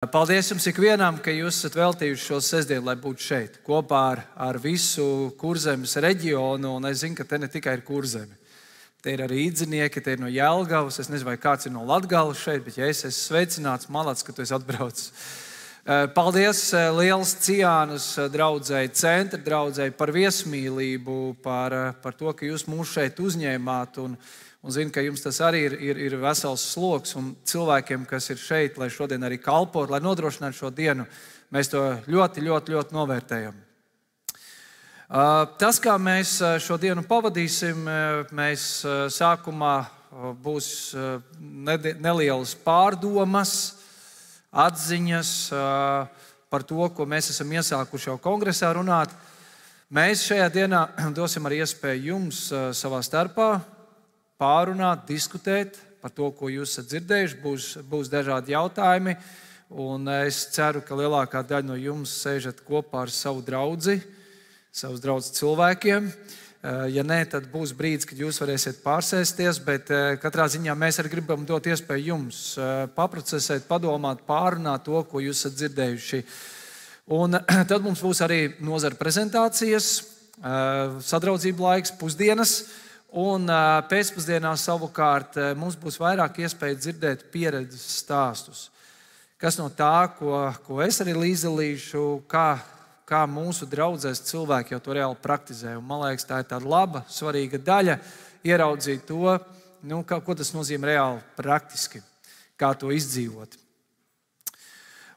Paldies jums ikvienam, ka jūs esat veltījuši šo sestdienu, lai būtu šeit, kopā ar visu Kurzemes reģionu. Un es zinu, ka te ne tikai ir Kurzeme. Te ir arī īdzinieki, te ir no Jelgavas. Es nezinu, vai kāds ir no Latgales šeit, bet ja es esmu sveicināts, malāts, ka tu esi atbraucis. Paldies liels Ciānas draudzei, centra draudzei par viesmīlību, par to, ka jūs mūs šeit uzņēmāt. Un zinu, ka jums tas arī ir vesels sloks un cilvēkiem, kas ir šeit, lai šodien arī kalpot, lai nodrošinātu šo dienu, mēs to ļoti, ļoti, ļoti novērtējam. Tas, kā mēs šo dienu pavadīsim, mēs sākumā būs nelielas pārdomas, atziņas par to, ko mēs esam iesākuši jau kongresā runāt. Mēs šajā dienā dosim arī iespēju jums savā starpā pārunāt, diskutēt par to, ko jūs esat dzirdējuši. Būs dažādi jautājumi, un es ceru, ka lielākā daļa no jums sēžat kopā ar savu draudzi, savus draudzes cilvēkiem. Ja nē, tad būs brīdis, kad jūs varēsiet pārsēsties, bet katrā ziņā mēs arī gribam dot iespēju jums paprocesēt, padomāt, pārunāt to, ko jūs esat dzirdējuši. Un tad mums būs arī nozara prezentācijas, sadraudzību laiks, pusdienas. Un pēcpusdienā savukārt mums būs vairāk iespēja dzirdēt pieredzes stāstus. Kas no tā, ko es arī līdzdalīšu, kā mūsu draudzēs cilvēki jau to reāli praktizē. Un, man liekas, tā ir tāda laba, svarīga daļa ieraudzīt to, ko tas nozīmē reāli praktiski, kā to izdzīvot.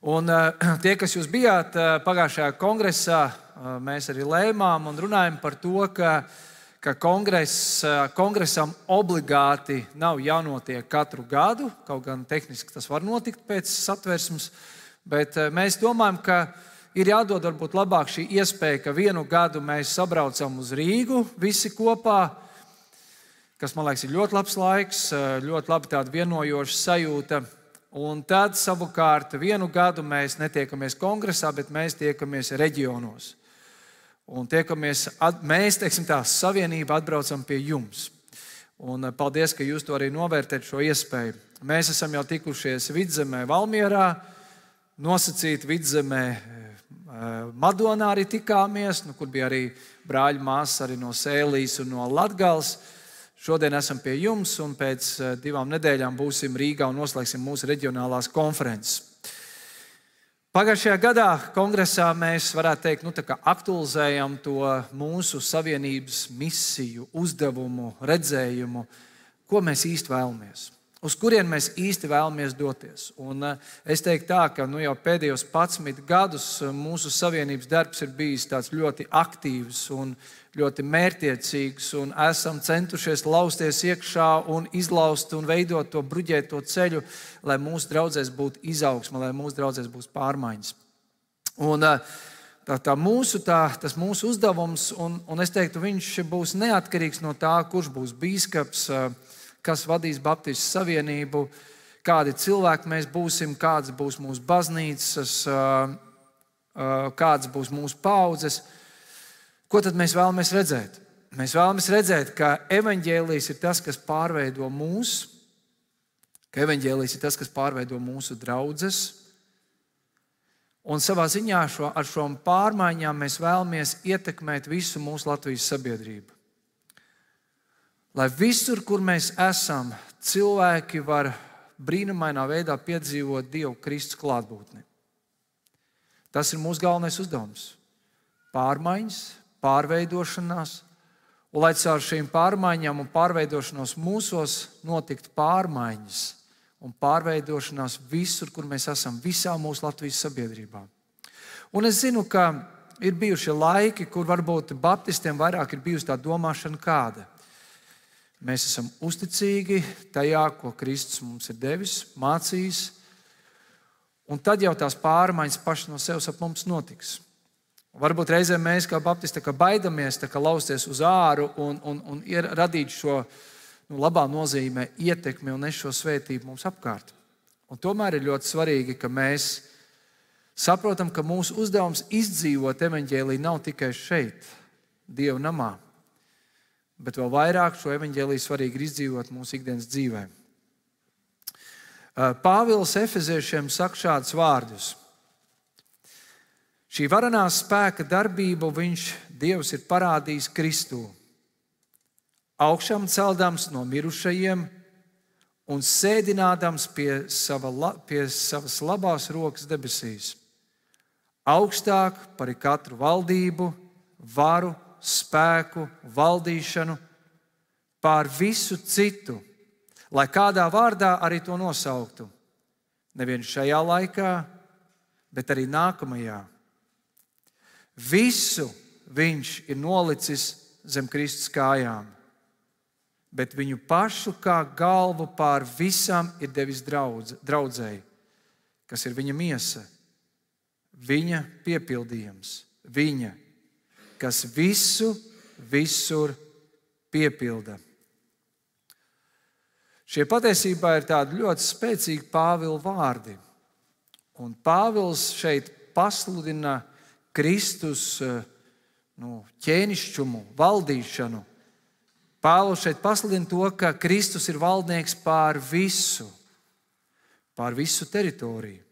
Un tie, kas jūs bijāt pagājušajā kongresā, mēs arī lēmām un runājam par to, ka kongresam obligāti nav jānotiek katru gadu, kaut gan tehniski tas var notikt pēc satversmes, bet mēs domājam, ka ir jādod varbūt labāk šī iespēja, ka vienu gadu mēs sabraucam uz Rīgu visi kopā, kas, man liekas, ir ļoti labs laiks, ļoti labi tāda vienojoša sajūta. Un tad savukārt vienu gadu mēs netiekamies kongresā, bet mēs tiekamies reģionos. Un tiekamies, mēs, teiksim tā, savienība atbraucam pie jums. Un paldies, ka jūs to arī novērtējat šo iespēju. Mēs esam jau tikušies Vidzemē, Valmierā, nosacīti Vidzemē, Madonā arī tikāmies, kur bija arī brāļu māsas arī no Sēlijas un no Latgales. Šodien esam pie jums un pēc 2 nedēļām būsim Rīgā un noslēgsim mūsu reģionālās konferences. Pagājušajā gadā kongresā mēs varētu teikt, aktualizējam to mūsu savienības misiju, uzdevumu, redzējumu, ko mēs īsti vēlamies, uz kurien mēs īsti vēlamies doties. Un es teiktu tā, ka jau pēdējos 11 gadus mūsu savienības darbs ir bijis tāds ļoti aktīvs un ļoti mērķtiecīgs, un esam centušies lausties iekšā un izlaust un veidot to bruģēto ceļu, lai mūsu draudzēs būtu izaugsme, lai mūsu draudzēs būs pārmaiņas. Un tas mūsu uzdevums, un es teiktu, viņš būs neatkarīgs no tā, kurš būs bīskaps, kas vadīs Baptistu savienību, kādi cilvēki mēs būsim, kādas būs mūsu baznīcas, kādas būs mūsu paudzes. Ko tad mēs vēlamies redzēt? Mēs vēlamies redzēt, ka evaņģēlijs ir tas, kas pārveido mūs, ka evaņģēlijs ir tas, kas pārveido mūsu draudzes. Un savā ziņā ar šo pārmaiņām mēs vēlamies ietekmēt visu mūsu Latvijas sabiedrību. Lai visur, kur mēs esam, cilvēki var brīnumainā veidā piedzīvot Dievu Kristus klātbūtni. Tas ir mūsu galvenais uzdevums. Pārmaiņas, pārveidošanās, un lai caur šīm pārmaiņām un pārveidošanos mūsos notiktu pārmaiņas un pārveidošanās visur, kur mēs esam, visā mūsu Latvijas sabiedrībā. Un es zinu, ka ir bijuši laiki, kur varbūt baptistiem vairāk ir bijusi tā domāšana kāda. Mēs esam uzticīgi tajā, ko Kristus mums ir devis, mācījis, un tad jau tās pārmaiņas paši no sevis ap mums notiks. Varbūt reizēm mēs, kā baptisti, baidamies lausties uz āru un radīt šo labā nozīmē ietekmi un nes šo svētību mums apkārt. Un tomēr ir ļoti svarīgi, ka mēs saprotam, ka mūsu uzdevums izdzīvot evaņģēliju nav tikai šeit, Dieva namā, bet vēl vairāk šo evaņģēliju svarīgi ir izdzīvot mūsu ikdienas dzīvē. Pāvils Efeziešiem saka šādus vārdus. Šī varenā spēka darbību Dievs ir parādījis Kristū, augšām celdams no mirušajiem un sēdinādams pie savas labās rokas debesīs, augstāk par katru valdību, varu, spēku, valdīšanu, pār visu citu, lai kādā vārdā arī to nosauktu. Nevien šajā laikā, bet arī nākamajā. Visu viņš ir nolicis zem Kristus kājām, bet viņu pašu kā galvu pār visam ir devis draudzei, kas ir viņa miesa, viņa piepildījums, viņa, kas visu visur piepilda. Šie patiesībā ir tādi ļoti spēcīgi Pāvila vārdi. Un Pāvils šeit pasludina Kristus ķēnišķumu, valdīšanu. Pāvils šeit pasludina to, ka Kristus ir valdnieks pār visu teritoriju,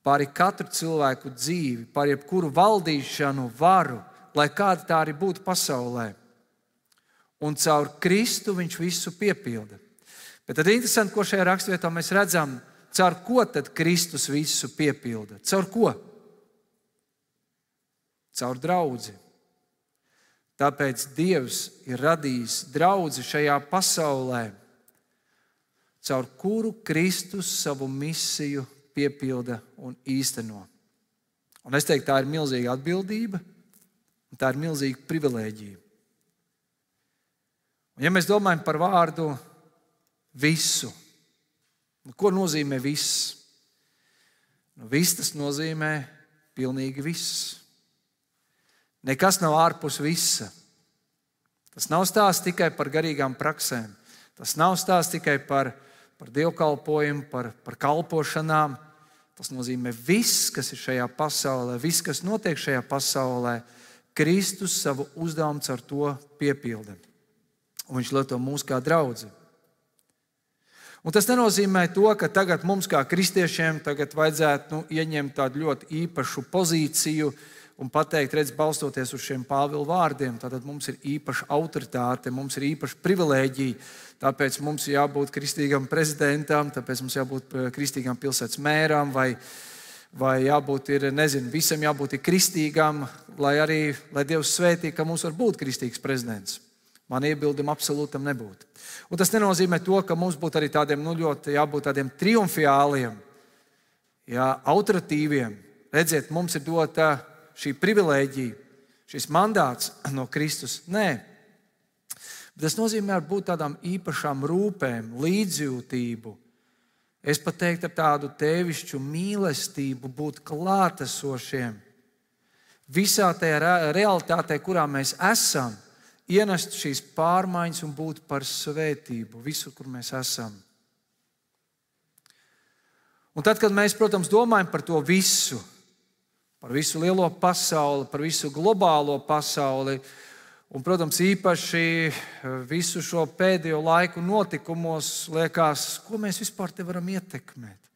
pār katru cilvēku dzīvi, pār jebkuru valdīšanu, varu, lai kāda tā arī būtu pasaulē. Un caur Kristu viņš visu piepilda. Bet tad ir interesanti, ko šajā raksturvietā mēs redzam, caur ko tad Kristus visu piepilda? Caur ko? Caur draudzi. Tāpēc Dievs ir radījis draudzi šajā pasaulē, caur kuru Kristus savu misiju piepilda un īsteno. Un es teiktu, tā ir milzīga atbildība un tā ir milzīga privilēģija. Un ja mēs domājam par vārdu visu, ko nozīmē viss? Viss tas nozīmē pilnīgi viss. Nekas nav ārpus visa. Tas nav stāsts tikai par garīgām praksēm. Tas nav stāsts tikai par dievkalpojumu, par kalpošanām. Tas nozīmē viss, kas ir šajā pasaulē, viss, kas notiek šajā pasaulē, Kristus savu uzdevumu ar to piepilda. Un viņš lieto mūs kā draudzi. Un tas nenozīmē to, ka tagad mums kā kristiešiem vajadzētu ieņemt tādu ļoti īpašu pozīciju un pateikt, redz, balstoties uz šiem Pāvila vārdiem, tātad mums ir īpaša autoritāte, mums ir īpaša privilēģija, tāpēc mums ir jābūt kristīgam prezidentam, tāpēc mums jābūt kristīgam pilsētas mēram, vai jābūt visam jābūt kristīgam, lai Dievs svētī, ka mums var būt kristīgs prezidents. Man iebildumi absolūtam nebūtu. Un tas nenozīmē to, ka mums būtu arī tādiem ļoti jābūt tādiem triumfiāliem, autoritīviem. Redziet, mums ir dota šī privilēģija, šis mandāts no Kristus. Nē, bet tas nozīmē būt tādām īpašām rūpēm, līdzjūtību. Es pat teiktu ar tādu tēvišķu mīlestību būt klātesošiem. Visā tajā realitātē, kurā mēs esam, ienest šīs pārmaiņas un būt par svētību visur, kur mēs esam. Un tad, kad mēs, protams, domājam par to visu, par visu lielo pasauli, par visu globālo pasauli un, protams, īpaši visu šo pēdējo laiku notikumos, liekas, ko mēs vispār te varam ietekmēt?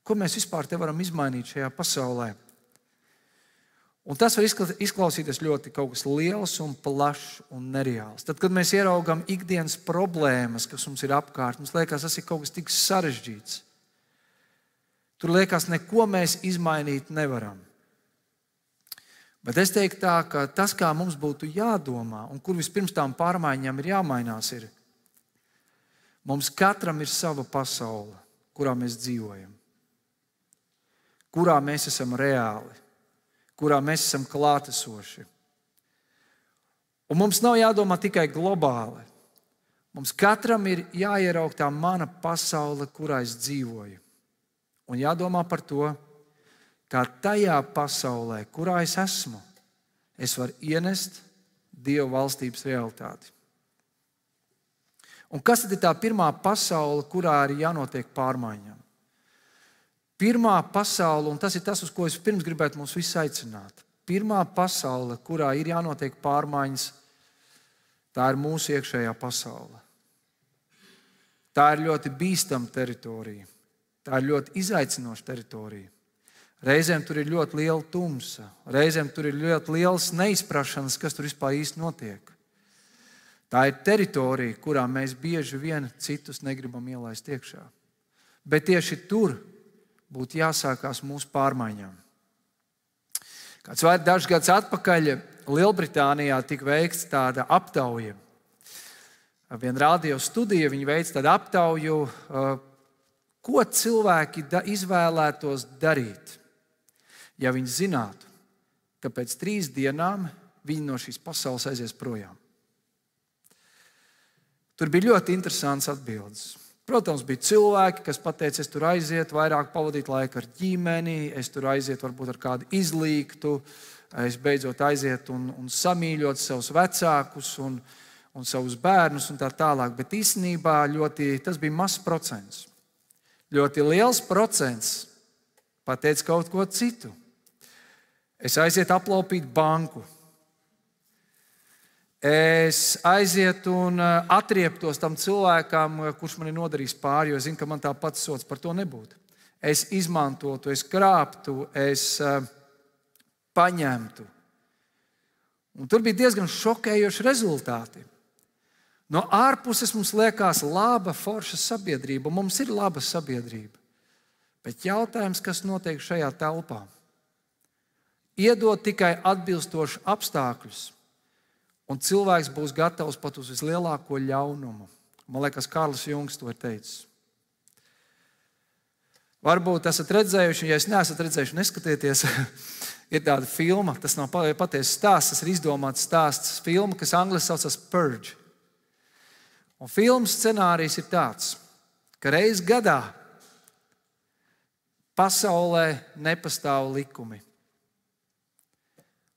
Ko mēs vispār te varam izmainīt šajā pasaulē? Un tas var izklausīties ļoti kaut kas liels un plašs un nereāls. Tad, kad mēs ieraugam ikdienas problēmas, kas mums ir apkārt, mums liekas, tas ir kaut kas tik sarežģīts. Tur liekas, neko mēs izmainīt nevaram. Bet es teiktu tā, ka tas, kā mums būtu jādomā un kur vispirms tām pārmaiņām ir jāmainās, ir mums katram ir sava pasaule, kurā mēs dzīvojam, kurā mēs esam reāli, kurā mēs esam klātesoši. Un mums nav jādomā tikai globāli. Mums katram ir jāieraug tā mana pasaule, kurā es dzīvoju. Un jādomā par to, kā tajā pasaulē, kurā es esmu, es varu ienest Dieva valstības realitāti. Un kas tad ir tā pirmā pasaule, kurā ir jānotiek pārmaiņām? Pirmā pasaule, un tas ir tas, uz ko es pirms gribētu mūs visus aicināt. Pirmā pasaule, kurā ir jānotiek pārmaiņas, tā ir mūsu iekšējā pasaule. Tā ir ļoti bīstama teritorija. Tā ir ļoti izaicinoša teritorija. Reizēm tur ir ļoti liela tumsa, reizēm tur ir ļoti liels neizprašanas, kas tur vispār īsti notiek. Tā ir teritorija, kurā mēs bieži vien citus negribam ielaist iekšā. Bet tieši tur būtu jāsākās mūsu pārmaiņām. Kāds dažus gadus atpakaļ Lielbritānijā tika veikts tāda aptauja. Viena radio studija, viņi veica tādu aptauju, ko cilvēki izvēlētos darīt, ja viņi zinātu, ka pēc 3 dienām viņi no šīs pasaules aizies projām. Tur bija ļoti interesants atbildes. Protams, bija cilvēki, kas pateica, es tur aizietu vairāk pavadīt laiku ar ģimeni, es tur aizietu varbūt ar kādu izlīgtu, es beidzot aizietu un samīļot savus vecākus un savus bērnus un tā tālāk. Bet īstenībā tas bija mazs procents. Ļoti liels procents pateica kaut ko citu. Es aizietu aplaupīt banku. Es aizietu un atrieptos tam cilvēkam, kurš man ir nodarījis pāri, jo es zinu, ka man tā pats sots par to nebūtu. Es izmantotu, es krāptu, es paņemtu. Un tur bija diezgan šokējoši rezultāti. No ārpuses mums liekas laba, forša sabiedrība. Mums ir laba sabiedrība. Bet jautājums, kas notiek šajā telpā? Iedod tikai atbilstoši apstākļus, un cilvēks būs gatavs pat uz vislielāko ļaunumu. Man liekas, Kārlis Jungs to ir teicis. Varbūt esat redzējuši, ja es neesat redzējuši, neskatieties. Ir tāda filma, tas nav patiesa stāsts, tas ir izdomāts stāsts. Filma, kas angliski saucas Purge. Un filmas scenārijs ir tāds, ka reiz gadā pasaulē nepastāv likumi.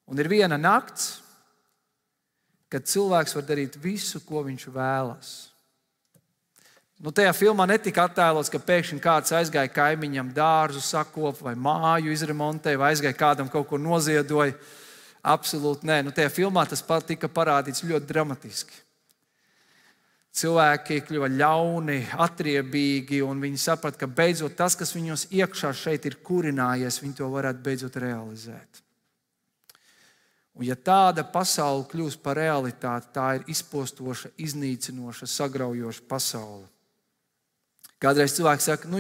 Un ir viena nakts, kad cilvēks var darīt visu, ko viņš vēlas. Tajā filmā netika attēlots, ka pēkšņi kāds aizgāja kaimiņam dārzu sakopa vai māju izremontēja vai aizgāja kādam kaut ko noziedoja. Absolūti nē. Tajā filmā tas tika parādīts ļoti dramatiski. Cilvēki kļuva ļauni, atriebīgi, un viņi saprata, ka beidzot tas, kas viņos iekšā šeit ir kurinājies, viņi to varētu beidzot realizēt. Un ja tāda pasaule kļūst par realitāti, tā ir izpostoša, iznīcinoša, sagraujoša pasaule. Kādreiz cilvēks saka,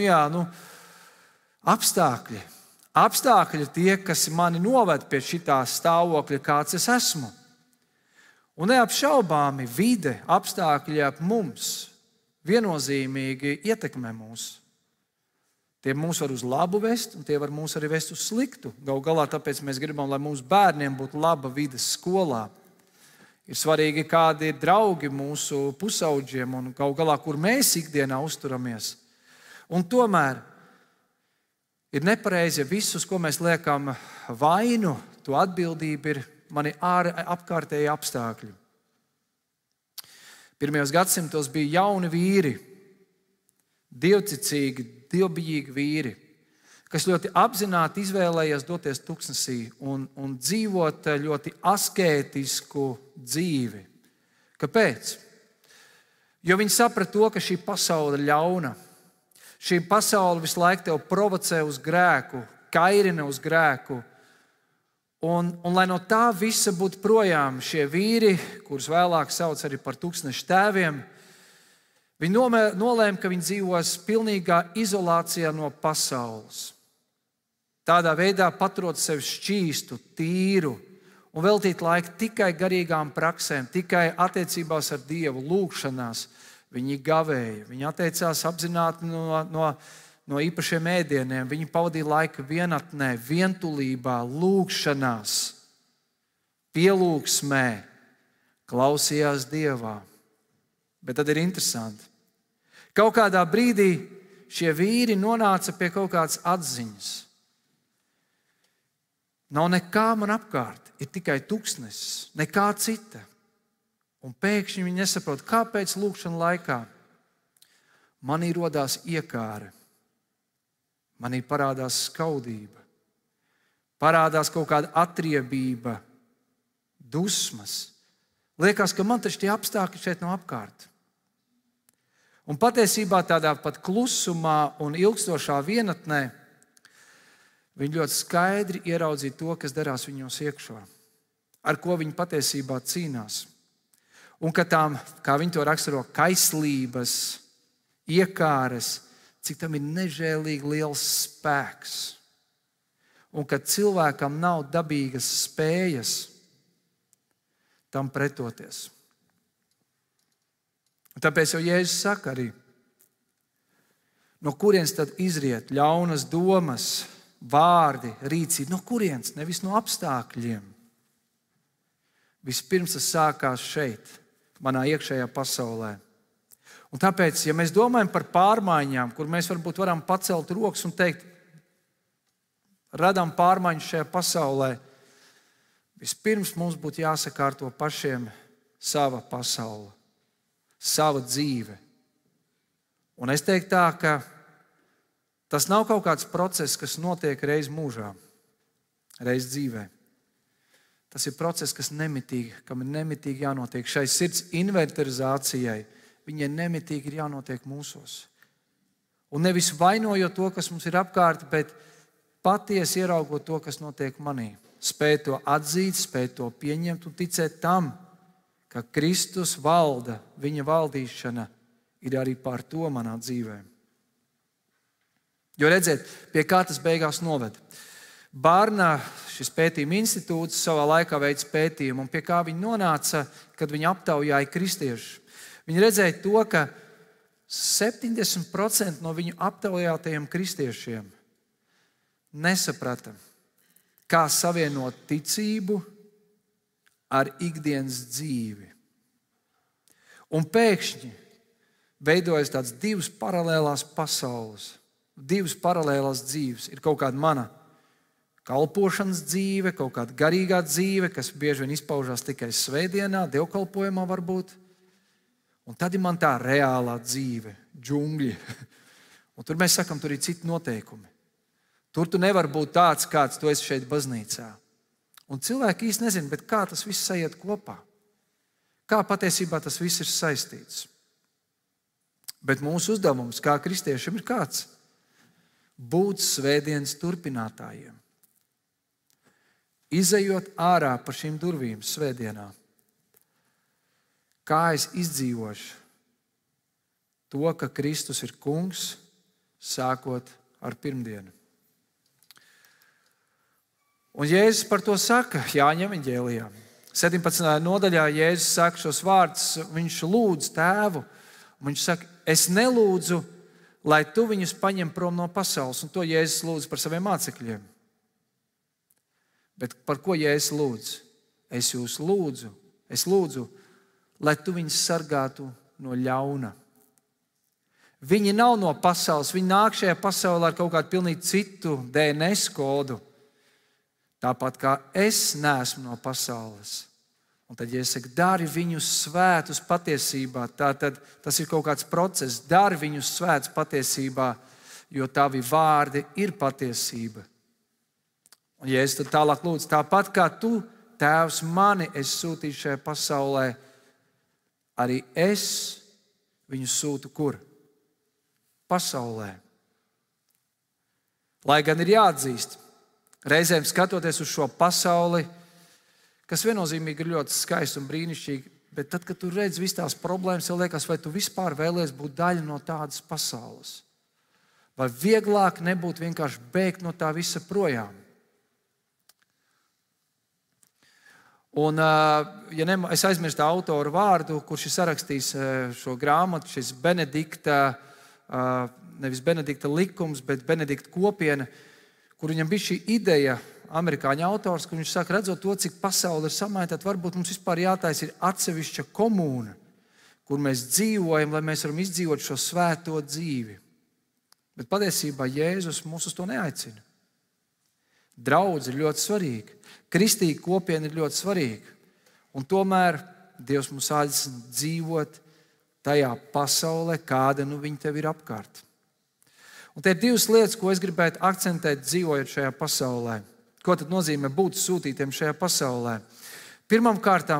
apstākļi. Apstākļi ir tie, kas mani noved pie šitā stāvokļa, kāds es esmu. Un neapšaubāmi vide, apstākļi ap mums viennozīmīgi ietekmē mūs. Tie mūs var uz labu vest, un tie var mūs arī vest uz sliktu. Galu galā tāpēc mēs gribam, lai mūsu bērniem būtu laba vides skolā. Ir svarīgi, kādi ir draugi mūsu pusaudžiem un galu galā, kur mēs ikdienā uzturamies. Un tomēr ir nepareizi, ja visus, ko mēs liekam vainu, to atbildība ir mani apkārtēji apstākļi. Pirmajos gadsimtos bija jauni vīri, dievticīgi, dievbijīgi vīri, kas ļoti apzināti izvēlējās doties tuksnesī un dzīvot ļoti askētisku dzīvi. Kāpēc? Jo viņi saprata to, ka šī pasaule ir ļauna. Šī pasaule visu laiku tev provocē uz grēku, kairina uz grēku. Un lai no tā visa būtu projām, šie vīri, kurus vēlāk sauc arī par tūkstnešu tēviem, viņi nolēma, ka viņi dzīvos pilnīgā izolācijā no pasaules. Tādā veidā paturot sevi šķīstu, tīru un veltīt laiku tikai garīgām praksēm, tikai attiecībās ar Dievu, lūgšanās. Viņi gavēja, viņi atteicās apzināti no īpašiem ēdieniem, viņi pavadīja laiku vienatnē, vientulībā, lūgšanās, pielūgsmē, klausījās Dievā. Bet tad ir interesanti. Kaut kādā brīdī šie vīri nonāca pie kaut kādas atziņas. Nav nekā man apkārt, ir tikai tuksnesis, nekā cita. Un pēkšņi viņi nesaprot, kāpēc lūgšana laikā manī rodās iekāre, manī parādās skaudība, parādās kaut kāda atriebība, dusmas. Liekas, ka man taču tie apstākļi šeit nav apkārt. Un patiesībā tādā pat klusumā un ilgstošā vienatnē viņi ļoti skaidri ieraudzīja to, kas darās viņos iekšā, ar ko viņi patiesībā cīnās. Un ka tām, kā viņi to raksturo, kaislības, iekāres, cik tam ir nežēlīgi liels spēks. Un ka cilvēkam nav dabīgas spējas tam pretoties. Tāpēc jau Jēzus saka arī, no kurienes tad izriet ļaunas domas, vārdi, rīcība, no kurienes, nevis no apstākļiem. Vispirms tas sākās šeit, manā iekšējā pasaulē. Un tāpēc, ja mēs domājam par pārmaiņām, kur mēs varbūt varam pacelt rokas un teikt, radām pārmaiņas šajā pasaulē, vispirms mums būtu jāsakārto pašiem sava pasaule, sava dzīve. Un es teiktu tā, ka tas nav kaut kāds process, kas notiek reiz mūžā, reiz dzīvē. Tas ir process, kam ir nemitīgi jānotiek. Šai sirds inventarizācijai viņai nemitīgi ir jānotiek mūsos. Un nevis vainojot to, kas mums ir apkārt, bet patiesi ieraugot to, kas notiek manī. Spēt to atzīt, spēt to pieņemt un ticēt tam, ka Kristus valda, viņa valdīšana ir arī pār to manā dzīvē. Jo redziet, pie kā tas beigās noved. Bārna, šis pētījuma institūts, savā laikā veica pētījumu, un pie kā viņi nonāca, kad viņi aptaujāja kristiešus. Viņi redzēja to, ka 70% no viņu aptaujātajiem kristiešiem nesaprata, kā savienot ticību ar ikdienas dzīvi. Un pēkšņi veidojas tādas divas paralēlās pasaules, divas paralēlās dzīves. Ir kaut kāda mana kalpošanas dzīve, kaut kāda garīgā dzīve, kas bieži vien izpaužās tikai svētdienā, dievkalpojumā varbūt. Un tad ir man tā reālā dzīve, džungļi. Un tur mēs sakam, tur ir citi noteikumi. Tur tu nevar būt tāds, kāds tu esi šeit baznīcā. Un cilvēki īsti nezina, bet kā tas viss sajiet kopā. Kā patiesībā tas viss ir saistīts. Bet mūsu uzdevums kā kristiešiem ir kāds? Būt svētdienas turpinātājiem. Izejot ārā par šīm durvīm svētdienā. Kā es izdzīvošu to, ka Kristus ir kungs, sākot ar pirmdienu. Un Jēzus par to saka Jāņa evaņģēlijā. 17. nodaļā Jēzus saka šos vārdus, viņš lūdz tēvu. Viņš saka, es nelūdzu, lai tu viņus paņem prom no pasaules. Un to Jēzus lūdz par saviem mācekļiem. Bet par ko Jēzus lūdz? Es lūdzu, lai tu viņus sargātu no ļauna. Viņi nav no pasaules, viņi nāk šajā pasaulē ar kaut kādu pilnīgi citu DNS kodu. Tāpat kā es neesmu no pasaules. Un tad, ja es saku, dari viņus svētus patiesībā, tad tas ir kaut kāds process. Dari viņus svētus patiesībā, jo tavi vārdi ir patiesība. Un ja es tad tālāk lūdzu, tāpat kā tu, Tēvs, mani esi sūtījis šajā pasaulē, arī es viņus sūtu kur? Pasaulē. Lai gan ir jāatzīst, reizēm skatoties uz šo pasauli, kas viennozīmīgi ir ļoti skaisti un brīnišķīgi, bet tad, kad tu redz visas tās problēmas, tev liekas, vai tu vispār vēlies būt daļa no tādas pasaules? Vai vieglāk nebūtu vienkārši bēgt no tā visa projām? Un, es aizmirstu autoru vārdu, kurš ir sarakstījis šo grāmatu, šis Benedikta, nevis Benedikta likums, bet Benedikta kopiena, kur viņam bija šī ideja, amerikāņu autors, kur viņš saka, redzot to, cik pasaule ir samaita, tad varbūt mums vispār jātaisa ir atsevišķa komūna, kur mēs dzīvojam, lai mēs varam izdzīvot šo svēto dzīvi. Bet patiesībā Jēzus mūs uz to neaicina. Draudz ir ļoti svarīga. Kristīga kopiena ir ļoti svarīga. Un tomēr Dievs mums aicina dzīvot tajā pasaulē, kāda nu viņa tev ir apkārt. Un te ir divas lietas, ko es gribētu akcentēt, dzīvojot šajā pasaulē. Ko tad nozīmē būt sūtītiem šajā pasaulē? Pirmkārt,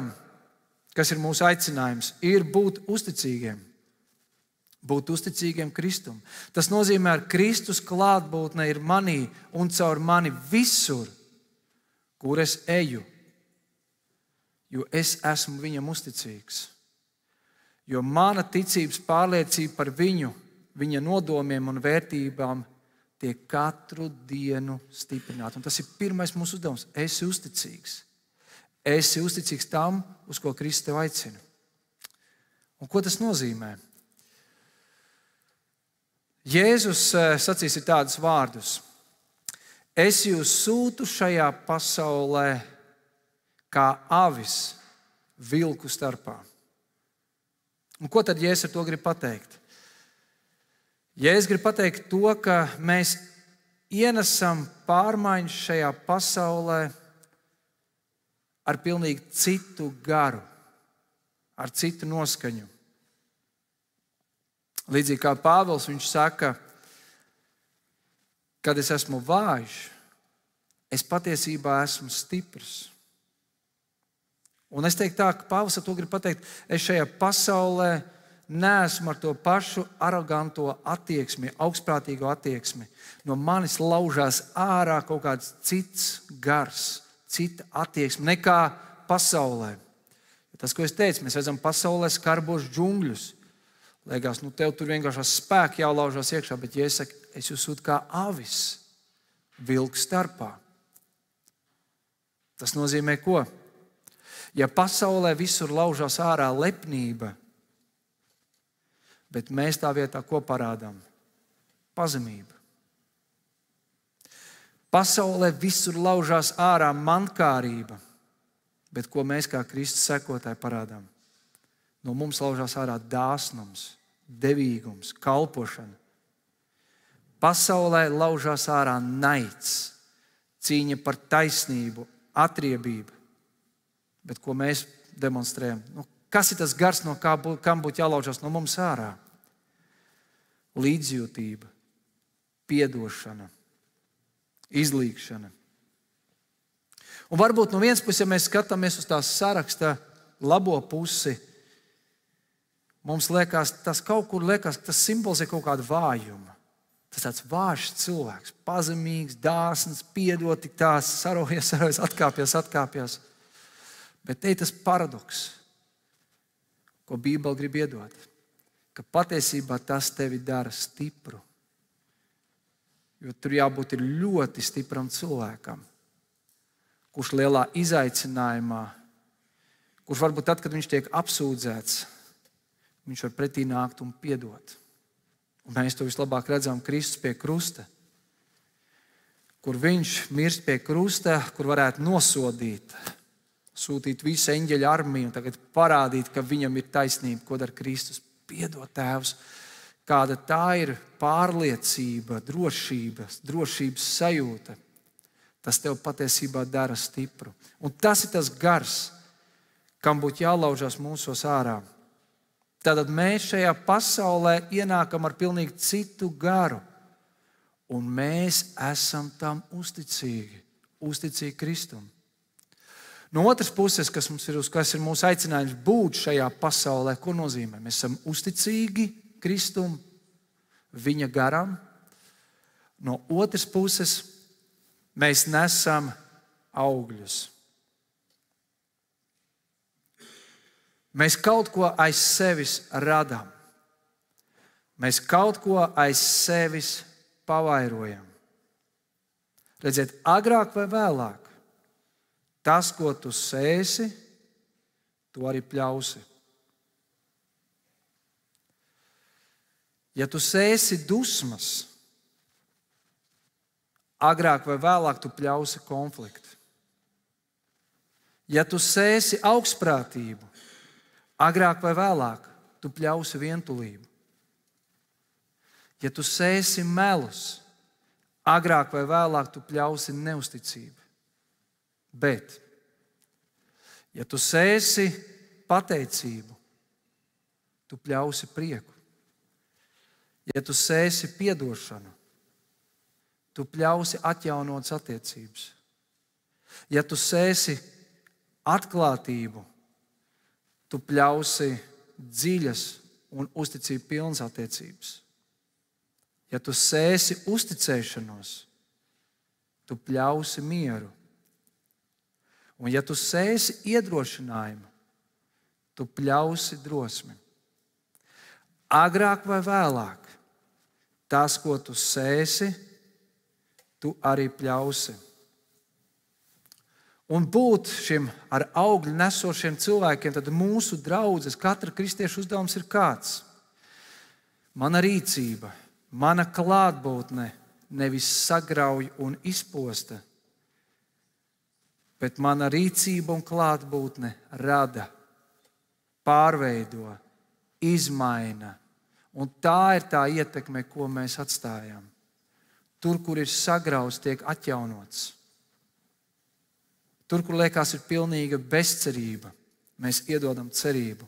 kas ir mūsu aicinājums, ir būt uzticīgiem. būt uzticīgiem Kristum. Tas nozīmē, ka Kristus klātbūtne ir manī un caur mani visur, kur es eju, jo es esmu viņam uzticīgs. Jo mana ticības pārliecība par viņu, viņa nodomiem un vērtībām tiek katru dienu stiprināta. Un tas ir pirmais mūsu uzdevums. Esi uzticīgs. Esi uzticīgs tam, uz ko Kristus tev aicina. Un ko tas nozīmē? Jēzus sacīs tādus vārdus: es jūs sūtu šajā pasaulē kā avis vilku starpā. Un ko tad Jēzus ar to grib pateikt? Jēzus grib pateikt to, ka mēs ienesam pārmaiņas šajā pasaulē ar pilnīgi citu garu, ar citu noskaņu. Līdzīgi kā Pāvils, viņš saka, kad es esmu vājš, es patiesībā esmu stiprs. Un es teiktu tā, ka Pāvils ar to grib pateikt, es šajā pasaulē neesmu ar to pašu aroganto attieksmi, augstprātīgo attieksmi. No manis laužās ārā kaut kāds cits gars, cita attieksme nekā pasaulē. Tas, ko es teicu, mēs redzam pasaulē skarbošus džungļus. Liekas, tev tur vienkārši spēki jālaužās iekšā, bet ja es saku, es jūs sūtu kā avis vilku starpā. Tas nozīmē ko? Ja pasaulē visur laužās ārā lepnība, bet mēs tā vietā ko parādām? Pazemību. Pasaulē visur laužās ārā mankārība, bet ko mēs kā Kristus sekotāji parādām? No mums laužās ārā dāsnums, devīgums, kalpošana. Pasaulē laužās ārā naids, cīņa par taisnību, atriebību. Bet ko mēs demonstrējam? Kas ir tas gars, no kam būtu jālaužās no mums ārā? Līdzjūtība, piedošana, izlīgšana. Un varbūt no vienas puses, ja mēs skatāmies uz tās saraksta labo pusi, mums liekas, tas kaut kur liekas, tas simbolizē kaut kādu vājumu. Tas tāds vājš cilvēks, pazemīgs, dāsns, piedod, tik tās sarojas, atkāpjas. Bet te ir tas paradoks, ko Bībele grib iedot, ka patiesībā tas tevi dara stipru. Jo tur jābūt ļoti stipram cilvēkam, kurš lielā izaicinājumā, kurš varbūt tad, kad viņš tiek apsūdzēts, viņš var pretī nākt un piedot. Un mēs to vislabāk redzam Kristus pie krusta, kur viņš mirst pie krusta, kur varētu nosodīt, sūtīt visu eņģeļu armiju un tagad parādīt, ka viņam ir taisnība, ko dara Kristus. Piedod, Tēvs, kāda tā ir pārliecība, drošības sajūta. Tas tev patiesībā dara stipru. Un tas ir tas gars, kam būtu jālaužās mūsos ārā. Tātad mēs šajā pasaulē ienākam ar pilnīgi citu garu. Un mēs esam tam uzticīgi Kristum. No otras puses, kas ir mūsu aicinājums būt šajā pasaulē, ko nozīmē? Mēs esam uzticīgi Kristum, viņa garam. No otras puses, mēs nesam augļus. Mēs kaut ko aiz sevis radām. Mēs kaut ko aiz sevis pavairojam. Redziet, agrāk vai vēlāk, tas, ko tu sēsi, tu arī pļausi. Ja tu sēsi dusmas, agrāk vai vēlāk tu pļausi konfliktu. Ja tu sēsi augstprātību, agrāk vai vēlāk tu pļausi vientulību. Ja tu sēsi melus, agrāk vai vēlāk tu pļausi neusticību. Bet, ja tu sēsi pateicību, tu pļausi prieku. Ja tu sēsi piedošanu, tu pļausi atjaunotas attiecības. Ja tu sēsi atklātību, tu pļausi dziļas un uzticību pilnas attiecības. Ja tu sēsi uzticēšanos, tu pļausi mieru. Un ja tu sēsi iedrošinājumu, tu pļausi drosmi. Agrāk vai vēlāk, tas, ko tu sēsi, tu arī pļausi. Un būt šiem ar augļu nesošiem cilvēkiem, tad mūsu draudzes, katra kristieša uzdevums ir kāds. Mana rīcība, mana klātbūtne nevis sagrauj un izposta, bet mana rīcība un klātbūtne rada, pārveido, izmaina. Un tā ir tā ietekme, ko mēs atstājam. Tur, kur ir sagrauts, tiek atjaunots. Tur, kur liekas ir pilnīga bezcerība, mēs iedodam cerību.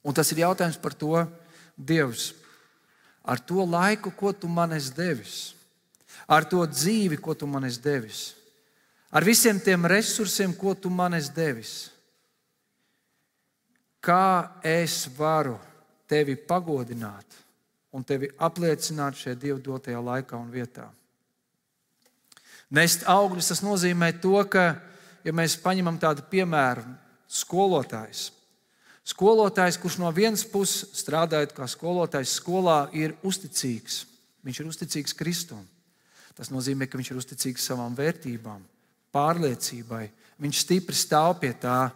Un tas ir jautājums par to, Dievs, ar to laiku, ko tu man esi devis, ar to dzīvi, ko tu man esi devis, ar visiem tiem resursiem, ko tu man esi devis, kā es varu tevi pagodināt un tevi apliecināt šajā Dieva dotajā laikā un vietā. Nest augļus, tas nozīmē to, ka, ja mēs paņemam tādu piemēru, skolotājs. Skolotājs, kurš no vienas puses strādājot kā skolotājs skolā, ir uzticīgs. Viņš ir uzticīgs Kristum. Tas nozīmē, ka viņš ir uzticīgs savām vērtībām, pārliecībai. Viņš stipri stāv pie tā.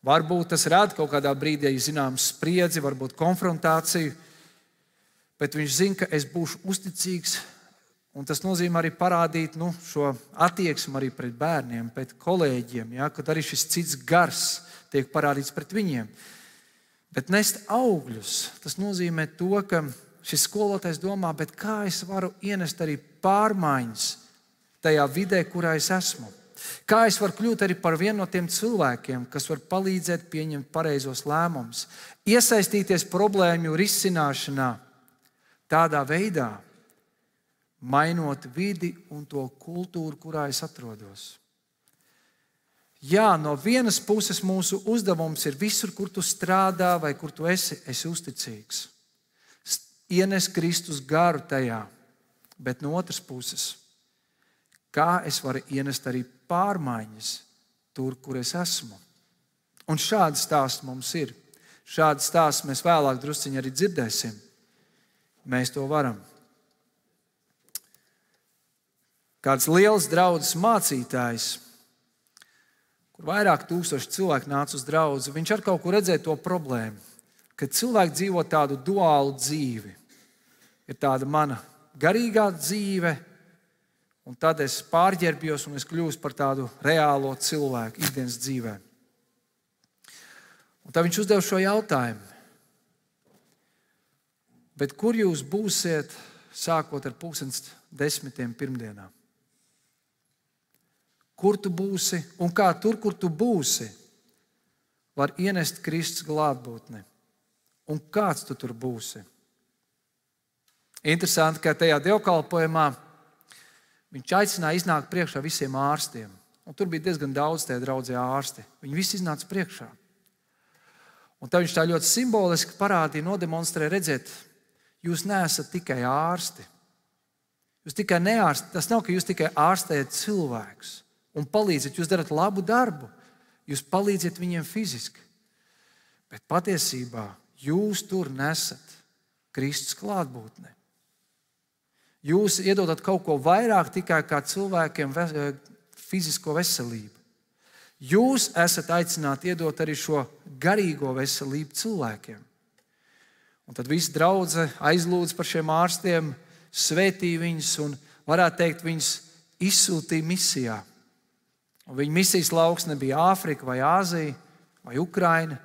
Varbūt tas rada kaut kādā brīdī zināms spriedzi, varbūt konfrontāciju, bet viņš zina, ka es būšu uzticīgs. Un tas nozīmē arī parādīt šo attieksmi arī pret bērniem, pret kolēģiem, ja, kad arī šis cits gars tiek parādīts pret viņiem. Bet nest augļus, tas nozīmē to, ka šis skolotājs domā, bet kā es varu ienest arī pārmaiņas tajā vidē, kurā es esmu. Kā es varu kļūt arī par vienu no tiem cilvēkiem, kas var palīdzēt pieņemt pareizos lēmumus, iesaistīties problēmu risināšanā tādā veidā, mainot vidi un to kultūru, kurā es atrodos. Jā, no vienas puses mūsu uzdevums ir visur, kur tu strādā vai kur tu esi uzticīgs. Ienes Kristus garu tajā, bet no otras puses, kā es varu ienest arī pārmaiņas tur, kur es esmu. Un šādi stāsti mums ir. Šādi stāsti mēs vēlāk drusciņi arī dzirdēsim. Mēs to varam. Kāds liels draudzes mācītājs, kur vairāk tūkstoši cilvēku nāca uz draudzi, viņš ar kaut kur redzēja to problēmu, ka cilvēki dzīvo tādu duālu dzīvi. Ir tāda mana garīgā dzīve, un tad es pārģērbjos un es kļūstu par tādu reālo cilvēku ikdienas dzīvē. Un tad viņš uzdeva šo jautājumu. Bet kur jūs būsiet sākot ar 10:10 pirmdienā? Kur tu būsi un kā tur, kur tu būsi, var ienest Kristus glātbūtni? Un kāds tu tur būsi? Interesanti, ka tajā dievkalpojumā viņš aicināja iznākt priekšā visiem ārstiem. Un tur bija diezgan daudz tajā draudzē ārsti. Viņi visi iznāca priekšā. Un tad viņš tā ļoti simboliski parādīja, nodemonstrēja, redziet, jūs neesat tikai ārsti. Jūs tikai neārsti. Tas nav, ka jūs tikai ārstējat cilvēkus un palīdzat, jūs darat labu darbu, jūs palīdzat viņiem fiziski. Bet patiesībā jūs tur nesat Kristus klātbūtne. Jūs iedodat kaut ko vairāk tikai kā cilvēkiem fizisko veselību. Jūs esat aicināti iedot arī šo garīgo veselību cilvēkiem. Un tad visi draudze aizlūdz par šiem ārstiem, svētīja viņus un, varētu teikt, viņus izsūtīja misijā. Un viņa misijas lauks nebija Āfrika vai Āzija vai Ukraina,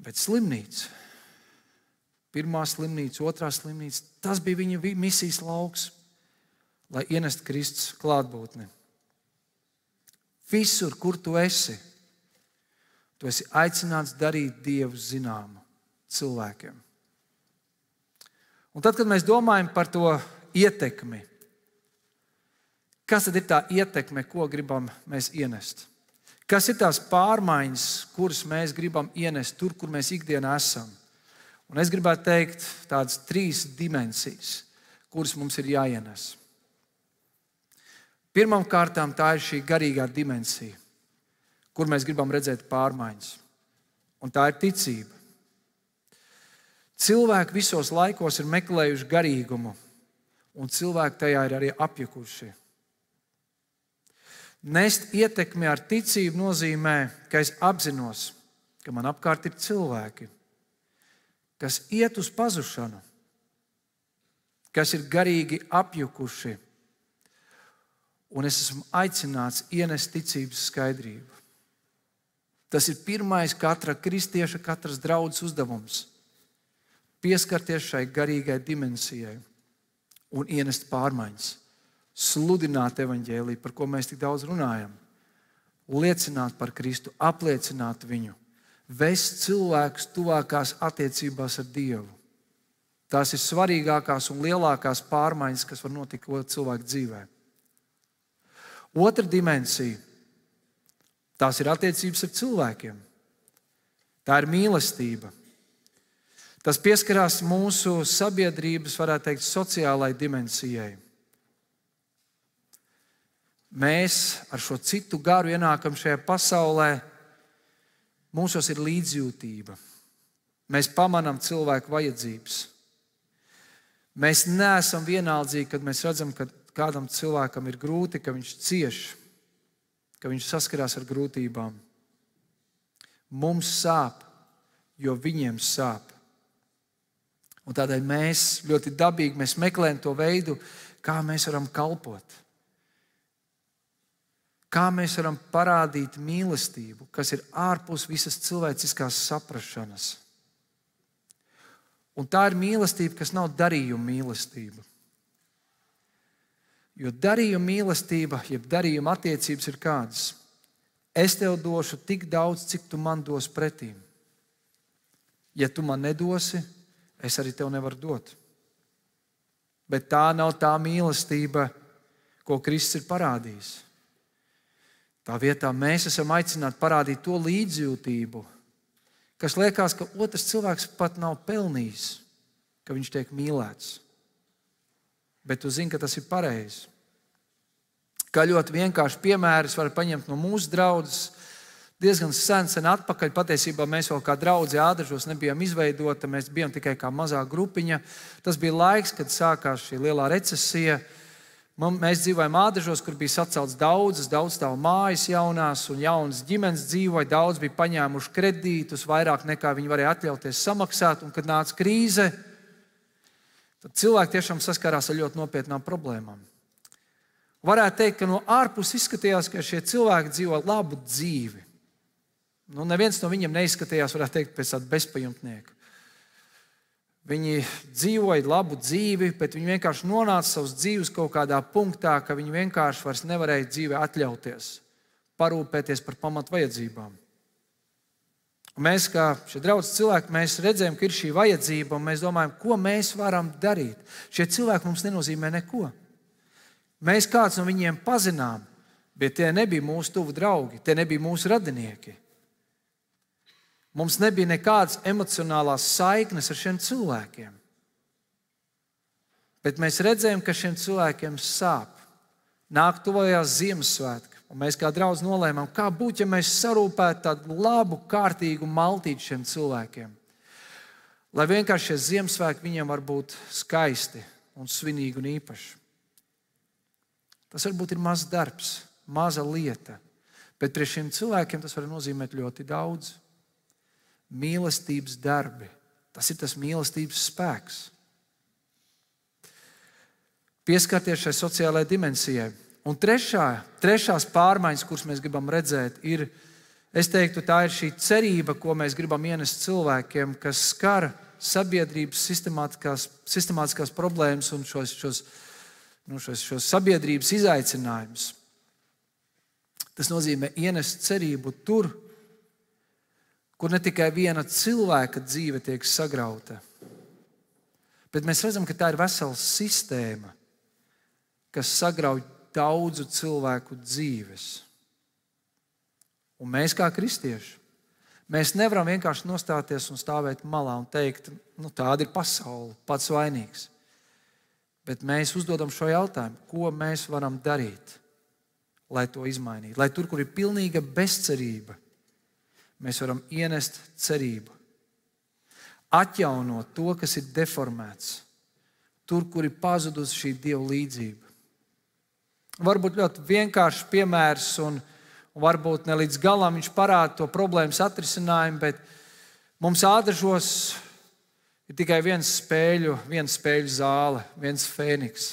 bet slimnīca. Pirmā slimnīca, otrā slimnīca, tas bija viņa misijas lauks, lai ienestu Kristus klātbūtni. Visur, kur tu esi aicināts darīt Dievu zināmu cilvēkiem. Un tad, kad mēs domājam par to ietekmi, kas tad ir tā ietekme, ko gribam mēs ienest? Kas ir tās pārmaiņas, kuras mēs gribam ienest tur, kur mēs ikdienā esam? Un es gribētu teikt tādas 3 dimensijas, kuras mums ir jāienes. Pirmkārt, tā ir šī garīgā dimensija, kur mēs gribam redzēt pārmaiņas. Un tā ir ticība. Cilvēki visos laikos ir meklējuši garīgumu, un cilvēki tajā ir arī apjukuši. Nest ietekmi ar ticību nozīmē, ka es apzinos, ka man apkārt ir cilvēki, kas iet uz pazušanu, kas ir garīgi apjukuši, un es esmu aicināts ienest ticības skaidrību. Tas ir pirmais katra kristieša, katras draudzes uzdevums – pieskarties šai garīgai dimensijai un ienest pārmaiņas, sludināt evaņģēliju, par ko mēs tik daudz runājam, liecināt par Kristu, apliecināt viņu, vest cilvēkus tuvākās attiecībās ar Dievu. Tās ir svarīgākās un lielākās pārmaiņas, kas var notikt cilvēku dzīvē. Otra dimensija – tās ir attiecības ar cilvēkiem. Tā ir mīlestība. Tas pieskarās mūsu sabiedrības, varētu teikt, sociālai dimensijai. Mēs ar šo citu garu ienākam šajā pasaulē, mūsos ir līdzjūtība. Mēs pamanām cilvēku vajadzības. Mēs neesam vienaldzīgi, kad mēs redzam, ka kādam cilvēkam ir grūti, ka viņš cieš, ka viņš saskarās ar grūtībām. Mums sāp, jo viņiem sāp. Un tādēļ mēs ļoti dabīgi meklējam to veidu, kā mēs varam kalpot. Kā mēs varam parādīt mīlestību, kas ir ārpus visas cilvēciskās saprašanas. Un tā ir mīlestība, kas nav darījuma mīlestība. Jo darījuma mīlestība, jeb darījuma attiecības ir kādas. Es tev došu tik daudz, cik tu man dos pretīm. Ja tu man nedosi, es arī tev nevaru dot. Bet tā nav tā mīlestība, ko Kristus ir parādījis. Tā vietā mēs esam aicināti parādīt to līdzjūtību, kas liekas, ka otrs cilvēks pat nav pelnījis, ka viņš tiek mīlēts. Bet tu zini, ka tas ir pareizi. Kā ļoti vienkārši piemērus var paņemt no mūsu draudzes. Diezgan sen atpakaļ, patiesībā mēs vēl kā draudze Ādažos nebijām izveidota, mēs bijām tikai kā mazā grupiņa. Tas bija laiks, kad sākās šī lielā recesija. Mēs dzīvojām Ādažos, kur bija sacelts daudz stāvu mājas jaunās un jaunas ģimenes dzīvoja. Daudz bija paņēmuši kredītus, vairāk nekā viņi varēja atļauties samaksāt. Un kad nāca krīze, tad cilvēki tiešām saskarās ar ļoti nopietnām problēmām. Varētu teikt, ka no ārpuses izskatījās, ka šie cilvēki dzīvo labu dzīvi. Neviens no viņiem neizskatījās, varētu teikt, pēc tāda bezpajumtnieka. Viņi dzīvoja labu dzīvi, bet viņi vienkārši nonāca savas dzīves kaut kādā punktā, ka viņi vienkārši vairs nevarēja dzīvē atļauties, parūpēties par pamatvajadzībām. Un mēs, kā šie draudzes cilvēki, mēs redzējām, ka ir šī vajadzība, un mēs domājam, ko mēs varam darīt. Šie cilvēki mums nenozīmē neko. Mēs kāds no viņiem pazinām, bet tie nebija mūsu tuvu draugi, tie nebija mūsu radinieki. Mums nebija nekādas emocionālās saiknes ar šiem cilvēkiem. Bet mēs redzējām, ka šiem cilvēkiem sāp. Nāk tuvojās Ziemassvētki, un mēs kā draudz nolēmām, kā būtu, ja mēs sarūpētu tādu labu, kārtīgu maltīti šiem cilvēkiem. Lai vienkārši šie Ziemassvētki viņiem var būt skaisti un svinīgi un īpaši. Tas varbūt ir mazs darbs, maza lieta, bet priekš šiem cilvēkiem tas var nozīmēt ļoti daudz. Mīlestības darbi, tas ir tas mīlestības spēks. Pieskarties šai sociālajai dimensijai. Un trešās pārmaiņas, kuras mēs gribam redzēt, ir, es teiktu, tā ir šī cerība, ko mēs gribam ienest cilvēkiem, kas skar sabiedrības sistemātiskās problēmas un šos sabiedrības izaicinājumus. Tas nozīmē ienest cerību tur, kur ne tikai viena cilvēka dzīve tiek sagrauta, bet mēs redzam, ka tā ir vesela sistēma, kas sagrauj daudzu cilvēku dzīves. Un mēs kā kristieši, mēs nevaram vienkārši nostāties un stāvēt malā un teikt, tāda ir pasaule, pats vainīgs. Bet mēs uzdodam šo jautājumu, ko mēs varam darīt, lai to izmainītu. Lai tur, kur ir pilnīga bezcerība, mēs varam ienest cerību. Atjaunot to, kas ir deformēts. Tur, kur ir pazudusi šī Dieva līdzība. Varbūt ļoti vienkāršs piemērs un varbūt ne līdz galam viņš parāda to problēmas atrisinājumu, bet mums Ādažos ir tikai viena spēļu zāle, viens Fēniks.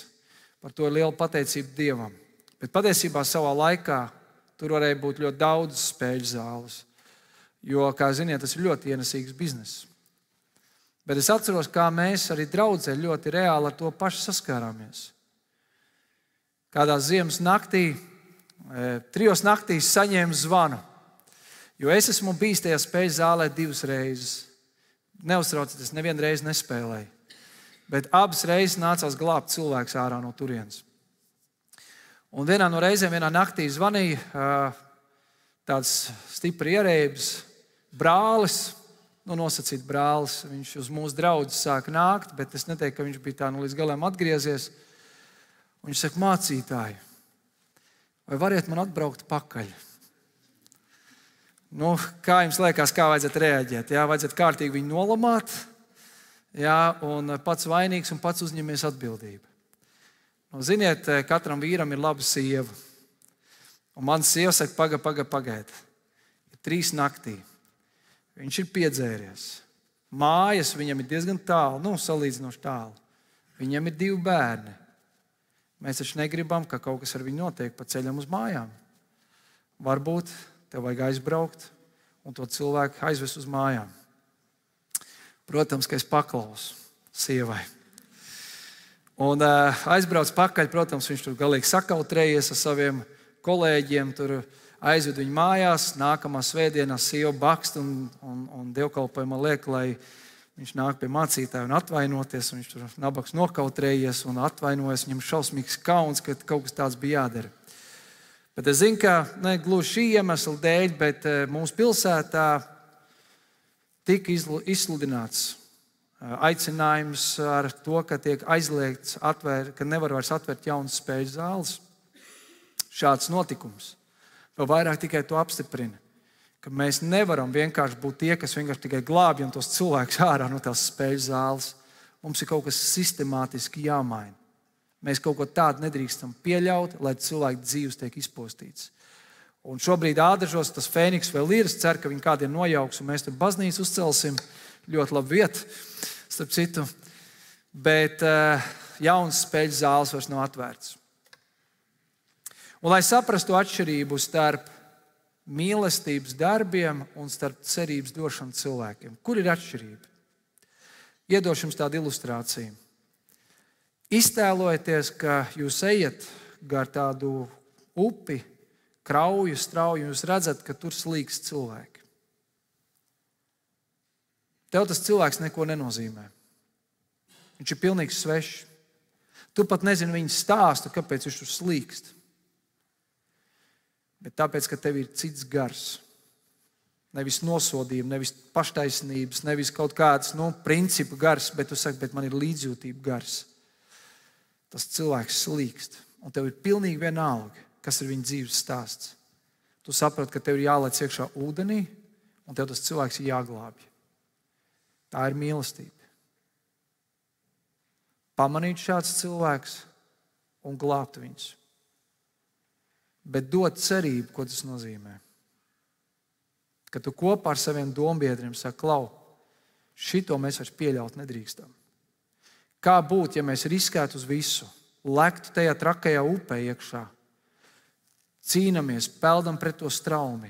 Par to ir liela pateicība Dievam. Bet patiesībā savā laikā tur varēja būt ļoti daudz spēļu zāles. Jo, kā ziniet, tas ir ļoti ienesīgs bizness. Bet es atceros, kā mēs arī draudzē ļoti reāli ar to pašu saskārāmies. Kādā ziemas naktī, 3 naktīs saņēmu zvanu, jo es esmu bijis tajā spēļu zālē 2 reizes. Neuztraucieties, nevienu reizi nespēlēju, bet abas reizes nācās glābt cilvēks ārā no turienes. Un vienā no reizēm, vienā naktī zvanīja tāds stipri ierēbis brālis, nosacīt brālis. Viņš uz mūsu draugu sāka nākt, bet es neteiktu, ka viņš bija tā līdz galam atgriezies. Viņš saka, mācītāji, vai variet man atbraukt pakaļ? Kā jums liekas, kā vajadzētu reaģēt? Jā, vajadzētu kārtīgi viņu nolamāt, jā, un pats vainīgs un pats uzņemies atbildību. Ziniet, katram vīram ir laba sieva. Un mans sieva saka, pagaid. Ir 3 naktī. Viņš ir piedzēries. Mājas viņam ir diezgan tālu, salīdzinoši tālu. Viņam ir 2 bērni. Mēs taču negribam, ka kaut kas ar viņu notiek pa ceļam uz mājām. Varbūt tev vajag aizbraukt un to cilvēku aizvest uz mājām. Protams, ka es paklausu sievai. Un aizbrauc pakaļ, protams, viņš tur galīgi sakautrējies ar saviem kolēģiem, tur aizved viņu mājās. Nākamā svētdienā sieva bakst un dievkalpojumā liek, lai viņš nāk pie mācītāja un atvainoties. Viņš tur nabaks nokautrējies un atvainojas. Viņam šausmīgs kauns, ka kaut kas tāds bija jādara. Bet es zinu, ka ne gluži šī iemesla dēļ, bet mūsu pilsētā tika izsludināts aicinājums ar to, ka tiek aizliegts ka nevar vairs atvērt jaunas spēļu zāles. Šāds notikums vēl vairāk tikai to apstiprina, ka mēs nevaram vienkārši būt tie, kas vienkārši tikai glābjam tos cilvēkus ārā no tās spēļu zāles. Mums ir kaut kas sistemātiski jāmaina. Mēs kaut ko tādu nedrīkstam pieļaut, lai cilvēku dzīves tiek izpostīts. Un šobrīd Ādažos tas Fēniks vēl ir. Es ceru, ka viņi kādiem nojauks un mēs tur baznīcu uzcelsim. Ļoti labi vieta, starp citu. Bet jaunas spēļu zāles vairs nav atvērts. Un lai saprastu atšķirību starp mīlestības darbiem un starp cerības došanu cilvēkiem. Kur ir atšķirība? Iedošu jums tādu ilustrāciju. Iztēlojieties, ka jūs ejat gar tādu upi, krauju, strauju, un jūs redzat, ka tur slīkst cilvēki. Tev tas cilvēks neko nenozīmē. Viņš ir pilnīgi svešs. Tu pat nezini viņa stāstu, kāpēc viņš tur slīkst. Bet tāpēc, ka tev ir cits gars. Nevis nosodījuma, nevis paštaisnības, nevis kaut kāds principu gars, bet tu saki, bet man ir līdzjūtība gars. Tas cilvēks slīkst, un tev ir pilnīgi vienalga, kas ir viņa dzīves stāsts. Tu saproti, ka tev ir jālaic iekšā ūdenī, un tev tas cilvēks ir jāglābj. Tā ir mīlestība. Pamanīt šāds cilvēks un glābt viņus. Bet dot cerību, ko tas nozīmē. Ka tu kopā ar saviem dombiedriem saki, klau, šito mēs vairs pieļaut nedrīkstam. Kā būtu, ja mēs riskētu uz visu, lektu tajā trakajā upē iekšā, cīnāmies, peldam pret to straumi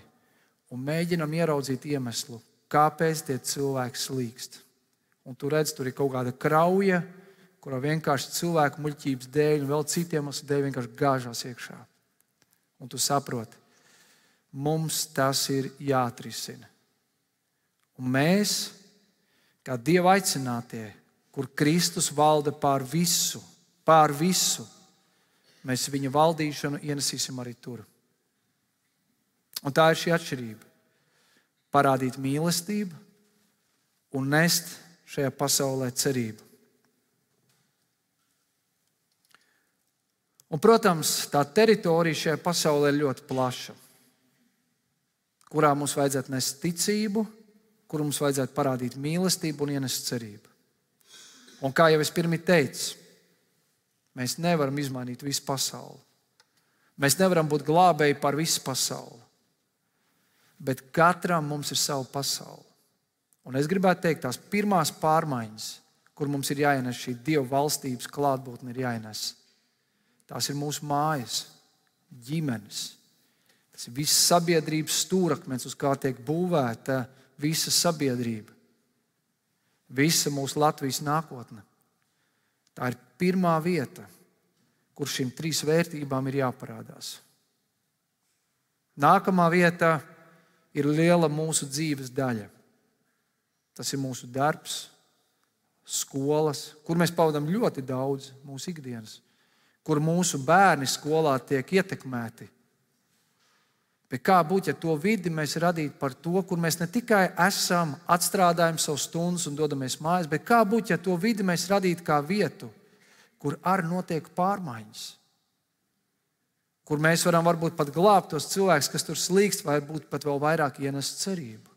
un mēģinam ieraudzīt iemeslu, kāpēc tie cilvēki slīkst. Un tu redz, tur ir kaut kāda krauja, kurā vienkārši cilvēku muļķības dēļ un vēl citiem dēļ vienkārši gāžās iekšā. Un tu saproti, mums tas ir jāatrisina. Un mēs, kā Dieva aicinātie, kur Kristus valda pār visu, mēs viņa valdīšanu ienesīsim arī tur. Un tā ir šī atšķirība. Parādīt mīlestību un nest šajā pasaulē cerību. Un, protams, tā teritorija šajā pasaulē ir ļoti plaša, kurā mums vajadzētu nest ticību, kur mums vajadzētu parādīt mīlestību un ienest cerību. Un kā jau es pirms teicu, mēs nevaram izmainīt visu pasauli. Mēs nevaram būt glābēji par visu pasauli. Bet katram mums ir sava pasaule. Un es gribētu teikt, tās pirmās pārmaiņas, kur mums ir jāienes šī Dieva valstības klātbūtne, ir jāienes. Tās ir mūsu mājas, ģimenes. Tas ir viss sabiedrības stūrakmens, uz kā tiek būvēta visa sabiedrība. Visa mūsu Latvijas nākotne. Tā ir pirmā vieta, kur šīm 3 vērtībām ir jāparādās. Nākamā vieta ir liela mūsu dzīves daļa. Tas ir mūsu darbs, skolas, kur mēs pavadām ļoti daudz mūsu ikdienas, kur mūsu bērni skolā tiek ietekmēti. Bet kā būtu, ja to vidi mēs radītu par to, kur mēs ne tikai esam, atstrādājam savus stundas un dodamies mājās, bet kā būtu, ja to vidi mēs radītu kā vietu, kur arī notiek pārmaiņas, kur mēs varam varbūt pat glābt tos cilvēkus, kas tur slīkst, vai varbūt pat vēl vairāk ienest cerību.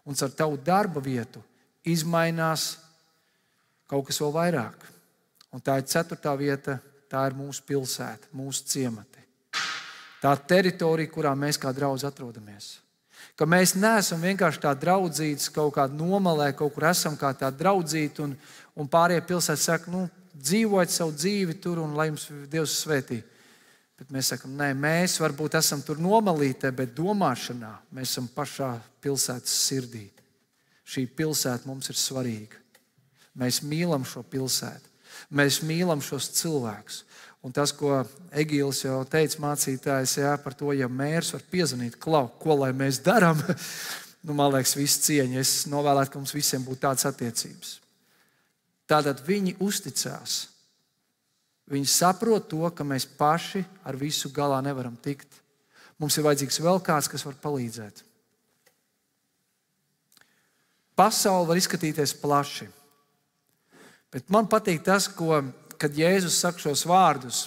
Un ar tavu darba vietu izmainās kaut kas vēl vairāk. Un tā ir 4. vieta, tā ir mūsu pilsēta, mūsu ciemati. Tā teritorija, kurā mēs kā draudzi atrodamies. Ka mēs neesam vienkārši tā draudzītas kaut kādā nomalē, kaut kur esam kā tā draudzīta, un pārējie pilsētas saka, dzīvojiet savu dzīvi tur un lai jums Dievs svētī. Bet mēs sakam, nē, mēs varbūt esam tur nomalītē, bet domāšanā mēs esam pašā pilsētas sirdī. Šī pilsēta mums ir svarīga. Mēs mīlam šo pilsētu. Mēs mīlam šos cilvēkus. Un tas, ko Egīls jau teica mācītājs, par to, ja mērs var piezvanīt, ko lai mēs darām, man liekas, viss cieņa. Es novēlētu, ka mums visiem būtu tādas attiecības. Tātad viņi uzticās. Viņi saprot to, ka mēs paši ar visu galā nevaram tikt. Mums ir vajadzīgs vēl kāds, kas var palīdzēt. Pasaule var izskatīties plaši. Bet man patīk tas, kad Jēzus saka šos vārdus.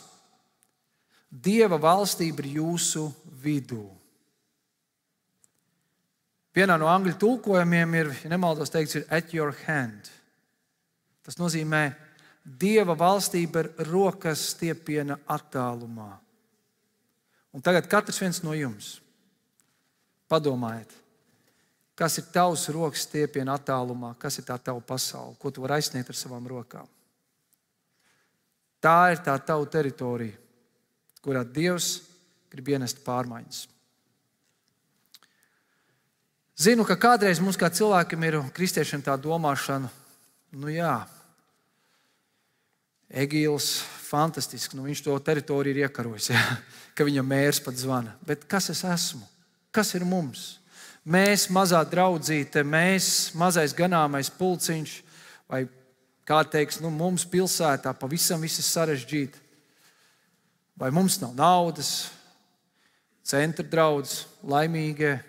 Dieva valstība ir jūsu vidū. Vienā no angļu tulkojumiem ir, ja nemaldos teikts, ir at your hand. Tas nozīmē, Dieva valstība ir rokas stiepiena attālumā. Un tagad katrs viens no jums padomājiet, kas ir tavs rokas stiepiena attālumā, kas ir tā tava pasaule, ko tu vari aizsniegt ar savām rokām. Tā ir tā tava teritorija, kurā Dievs grib ienest pārmaiņas. Zinu, ka kādreiz mums kā cilvēkiem ir kristiešiem tā domāšana, Egīls, fantastiski, viņš to teritoriju ir iekarojis, ka viņam mērs pat zvana. Bet kas es esmu? Kas ir mums? Mēs, mazā draudzīte, mēs, mazais ganāmais pulciņš, vai kā teiks, mums pilsētā pavisam viss ir sarežģīti. Vai mums nav naudas, centra draudz, laimīgie,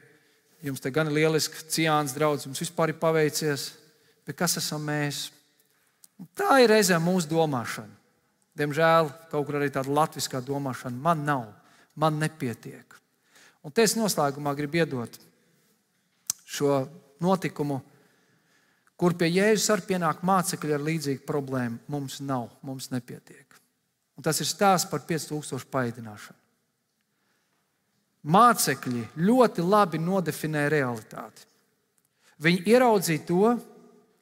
jums te gan lieliski ciāns draudz, jums vispār ir paveicies, bet kas esam mēs? Tā ir reizē mūsu domāšana. Diemžēl kaut kur arī tāda latviskā domāšana. Man nav, man nepietiek. Un te es noslēgumā gribu iedot šo notikumu, kur pie Jēzus arī pienāk mācekļi ar līdzīgu problēmu. Mums nav, mums nepietiek. Un tas ir stāsts par 5000 paēdināšanu. Mācekļi ļoti labi nodefinē realitāti. Viņi ieraudzīja to,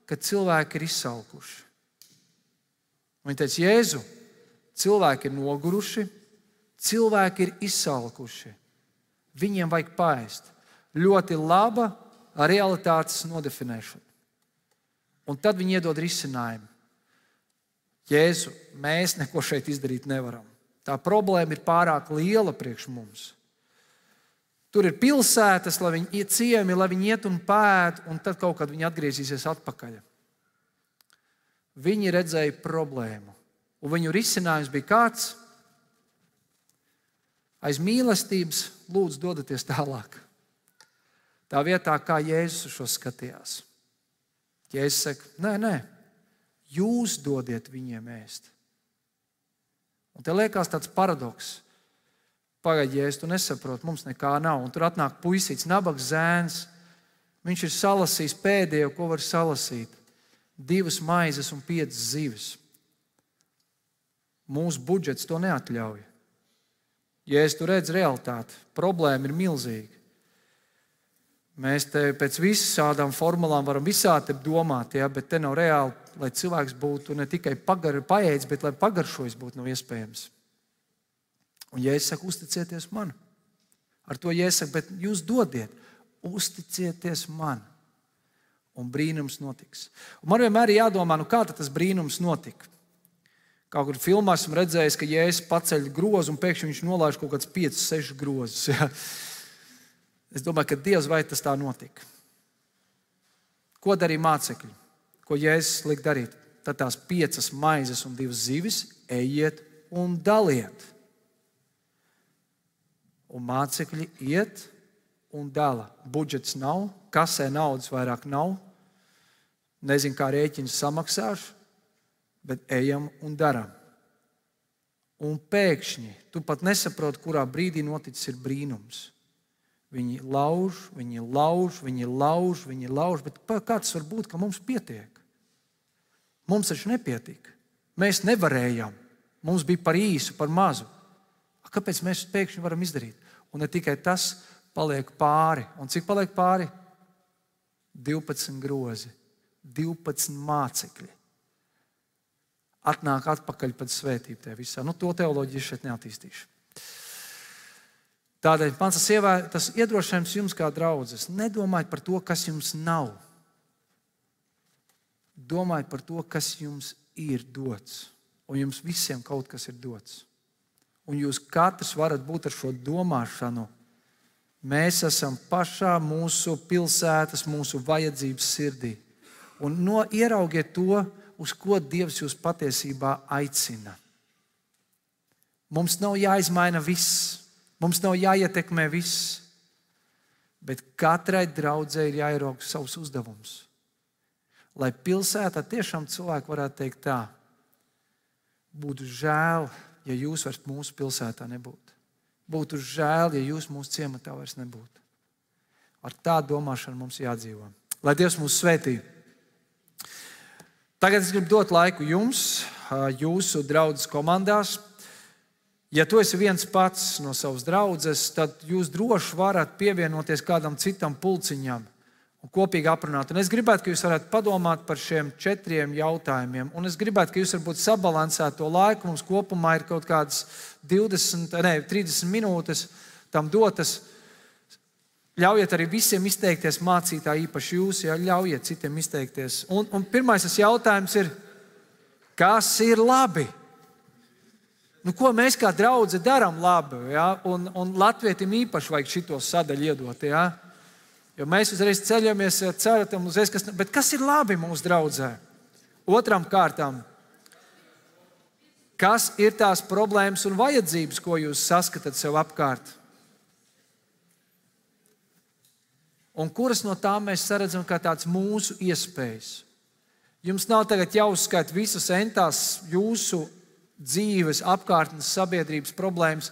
ka cilvēki ir izsalkuši. Viņi teica, Jēzu, cilvēki ir noguruši, cilvēki ir izsalkuši. Viņiem vajag paēst. Ļoti laba realitātes nodefinēšana. Un tad viņi iedod risinājumu. Jēzu, mēs neko šeit izdarīt nevaram. Tā problēma ir pārāk liela priekš mums. Tur ir pilsētas, lai viņi iet ciemi, lai viņi iet un pēd, un tad kaut kad viņi atgriezīsies atpakaļ. Viņi redzēja problēmu, un viņu risinājums bija kāds? Aiz mīlestības lūdzu dodaties tālāk. Tā vietā, kā Jēzus uz šo skatījās. Jēzus saka, nē, jūs dodiet viņiem ēst. Un te liekas tāds paradoks. Pagaid, Jēzus, tu nesaproti, mums nekā nav. Un tur atnāk puisīts, nabaga zēns. Viņš ir salasījis pēdējo, ko var salasīt. 2 maizes un 5 zivis. Mūsu budžets to neatļauj. Jēzus, tu redz realitāti. Problēma ir milzīga. Mēs te pēc visādām formulām varam visādi domāt, ja, bet te nav reāli, lai cilvēks būtu ne tikai paēdis, bet lai pagaršojis būtu nav iespējams. Un Jēzus saka, uzticieties man. Ar to Jēzus saka, bet jūs dodiet, uzticieties man. Un brīnums notiks. Un man vienmēr ir jādomā, kā tad tas brīnums notika. Kaut kur filmā esmu redzējis, ka Jēzus paceļ grozu un pēkšņi viņš nolaiž kaut kāds 5-6 grozus. Ja. Es domāju, ka Dievs vai tas tā notika. Ko darīja mācekļi? Ko Jēzus lika darīt? Tad tās 5 maizes un 2 zivis ejiet un daliet. Un mācekļi iet un dala. Budžets nav, kasē naudas vairāk nav. Nezinu, kā rēķins samaksāšu, bet ejam un daram. Un pēkšņi, tu pat nesaproti, kurā brīdī noticis ir brīnums. Viņi lauž, bet kā tas var būt, ka mums pietiek? Mums taču nepietiek. Mēs nevarējām. Mums bija par īsu, par mazu. Kāpēc mēs pēkšņi varam izdarīt? Un ne tikai tas paliek pāri. Un cik paliek pāri? 12 grozi, 12 mācekļi. Atnāk atpakaļ pēc svētību te visā. To teoloģiju šeit neattīstīšu. Tādēļ tas iedrošinājums jums kā draudzes. Nedomājiet par to, kas jums nav. Domājiet par to, kas jums ir dots. Un jums visiem kaut kas ir dots. Un jūs katrs varat būt ar šo domāšanu. Mēs esam pašā mūsu pilsētas, mūsu vajadzības sirdī. Un ieraugiet to, uz ko Dievs jūs patiesībā aicina. Mums nav jāizmaina viss. Mums nav jāietekmē viss, bet katrai draudzei ir jāierauga savs uzdevums. Lai pilsētā tiešām cilvēki varētu teikt tā, būtu žēl, ja jūs vairs mūsu pilsētā nebūtu. Būtu žēl, ja jūs mūsu ciematā vairs nebūtu. Ar tādu domāšanu mums jādzīvo. Lai Dievs mūs svētī. Tagad es gribu dot laiku jums, jūsu draudzes komandās. Ja tu esi viens pats no savas draudzes, tad jūs droši varat pievienoties kādam citam pulciņam un kopīgi aprunāt. Un es gribētu, ka jūs varētu padomāt par šiem 4 jautājumiem. Un es gribētu, ka jūs varbūt sabalansētu to laiku. Mums kopumā ir kaut kādas 30 minūtes tam dotas. Ļaujiet arī visiem izteikties, mācītāji, īpaši jūs, ja ļaujiet citiem izteikties. Un pirmais jautājums ir, kas ir labi? Ko mēs kā draudze darām labi, ja? Un latvietim īpaši vajag šito sadaļu iedot. Ja? Jo mēs uzreiz ceļamies, ceram uzreiz, bet kas ir labi mūsu draudzē? Otram kārtām, kas ir tās problēmas un vajadzības, ko jūs saskatāt sev apkārt? Un kuras no tām mēs saredzam kā tāds mūsu iespējas? Jums nav tagad jāuzskaita visas entās jūsu dzīves, apkārtnes, sabiedrības problēmas,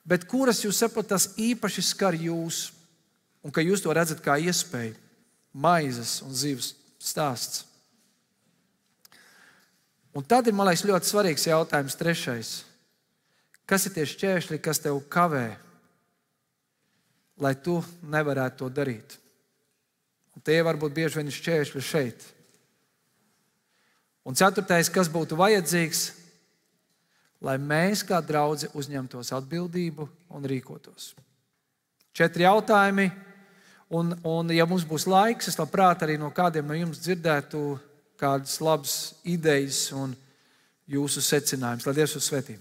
bet kuras jūs saprotat, tas īpaši skar jūs, un ka jūs to redzat kā iespēju. Maizes un zivs stāsts. Un tad ir, man liekas, ļoti svarīgs jautājums, 3. Kas ir tie šķēršļi, kas tev kavē, lai tu nevarētu to darīt? Un tie varbūt bieži vien ir šķēršļi šeit. Un 4. kas būtu vajadzīgs, lai mēs kā draudze uzņemtos atbildību un rīkotos. 4 jautājumi, un ja mums būs laiks, es labprāt arī no kādiem no jums dzirdētu kādas labas idejas un jūsu secinājumus. Lai Dievs jūs svētī.